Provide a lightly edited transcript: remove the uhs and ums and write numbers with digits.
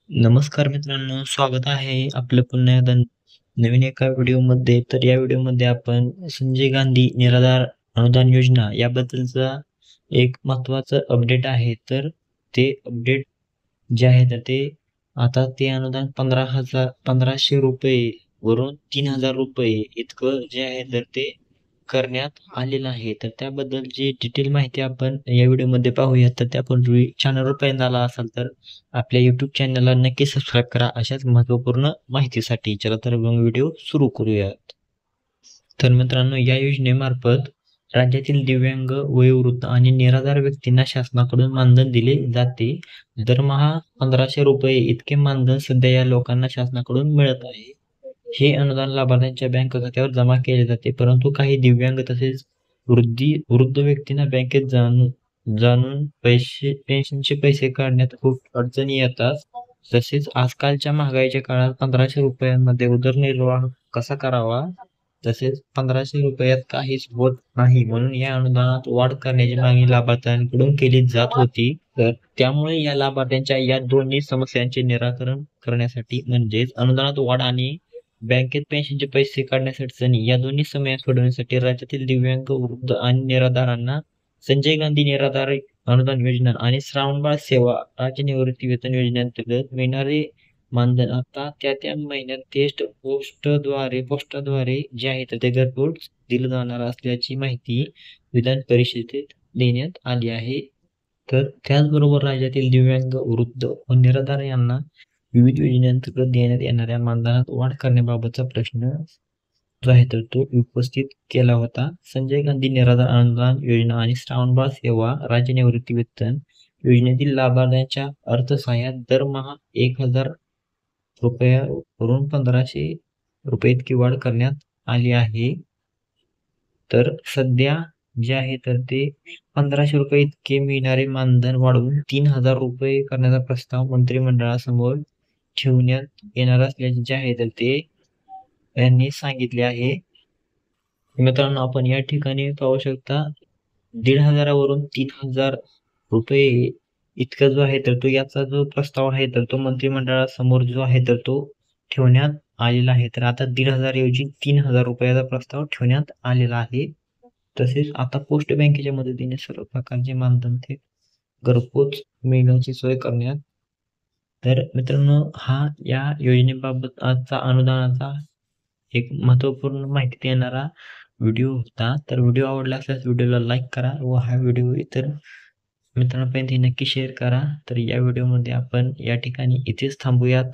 नमस्कार मित्रांनो, स्वागत आहे आपलं पुन्हा एकदा नवीन एका व्हिडिओमध्ये. तर या व्हिडिओमध्ये आपण संजय गांधी निराधार अनुदान योजना याबद्दलचा एक महत्त्वाचं अपडेट आहे. तर ते अपडेट जे आहे तर ते आता ते अनुदान 1500 वरून 3000 रुपये इतकं जे आहे तर ते करण्यात आलेलं आहे. तर त्याबद्दलची डिटेल माहिती आपण या व्हिडिओमध्ये पाहूया. तर त्यापूर्वी चॅनलवर पहिल्यांदा आला असाल तर आपल्या YouTube चॅनलला नक्की सबस्क्राईब करा अशाच महत्त्वपूर्ण माहितीसाठी. चला तर मग व्हिडिओ सुरू करूयात. तर मित्रांनो, या योजनेमार्फत राज्यातील दिव्यांग, वयोवृद्ध आणि निराधार व्यक्तींना शासनाकडून मानधन दिले जाते. दरमहा 1500 रुपये इतके मानधन सध्या या लोकांना शासनाकडून मिळत आहे. हे अनुदान लाभार्थ्यांच्या बँक खात्यावर जमा केले जाते. परंतु काही दिव्यांग तसेच वृद्ध व्यक्तींना बँकेत जाणून पेन्शनचे पैसे काढण्यात खूप अडचणी येतात. तसेच आजकालच्या महागाईच्या काळात 1500 रुपयांमध्ये उदरनिर्वाह कसा करावा, तसेच 1500 रुपयात काहीच होत नाही, म्हणून या अनुदानात वाढ करण्याची मागणी लाभार्थ्यांकडून केली जात होती. तर त्यामुळे या लाभार्थ्यांच्या या दोन्ही समस्यांचे निराकरण करण्यासाठी म्हणजेच अनुदानात वाढ आणि बँकेत पेन्शनचे पैसे काढण्यासाठी अडचणी या दोन्ही समस्या सोडवण्यासाठी राज्यातील दिव्यांग, वृद्ध आणि निराधारांना संजय गांधी निराधार अनुदान योजना आणि श्रावणबाळ सेवा राज्य निवृत्ती वेतन योजनेअंतर्गत मिळणारे मानधन आता त्या महिन्यात पोस्टाद्वारे जे आहे तर ते घरपोच दिलं जाणार असल्याची माहिती विधान परिषदेत देण्यात आली आहे. तर त्याचबरोबर राज्यातील दिव्यांग, वृद्ध व निराधार यांना विविध योजनेअंतर्गत देण्यात येणाऱ्या मानधनात वाढ करण्याबाबतचा प्रश्न जो आहे तर तो उपस्थित केला होता. संजय गांधी निराधार अनुदान योजना आणि श्रावणबाळ सेवा राज्य निवृत्ती वेतन योजनेतील लाभार्थ्यांच्या अर्थसहाय्यात दरमहा 1000 रुपयावरून 1500 रुपये इतकी वाढ करण्यात आली आहे. तर सध्या जे आहे तर ते 1500 रुपये इतके मिळणारे मानधन वाढवून 3000 रुपये करण्याचा प्रस्ताव मंत्रिमंडळासमोर ठेवण्यात येणार असल्याचे जे आहे तर ते यांनी सांगितले आहे. मित्रांनो, आपण या ठिकाणी पाहू शकता 1500 वरून 3000 रुपये इतका जो आहे तर तो याचा जो प्रस्ताव आहे तर तो मंत्रिमंडळासमोर जो आहे तर तो ठेवण्यात आलेला आहे. तर आता 1500 ऐवजी 3000 रुपयाचा प्रस्ताव ठेवण्यात आलेला आहे. तसेच आता पोस्ट बँकेच्या मदतीने सर्व प्रकारचे मानधन ते घरपोच मिळण्याची सोय करण्यात. तर मित्रांनो, हा या योजनेबाबत आजचा अनुदानाचा एक महत्त्वपूर्ण माहिती देणारा व्हिडिओ होता. तर व्हिडिओ आवडला असल्यास व्हिडिओला लाईक करा व हा व्हिडिओ इतर मित्रांपर्यंत नक्की शेअर करा. तर या व्हिडिओमध्ये आपण या ठिकाणी इथेच थांबूयात.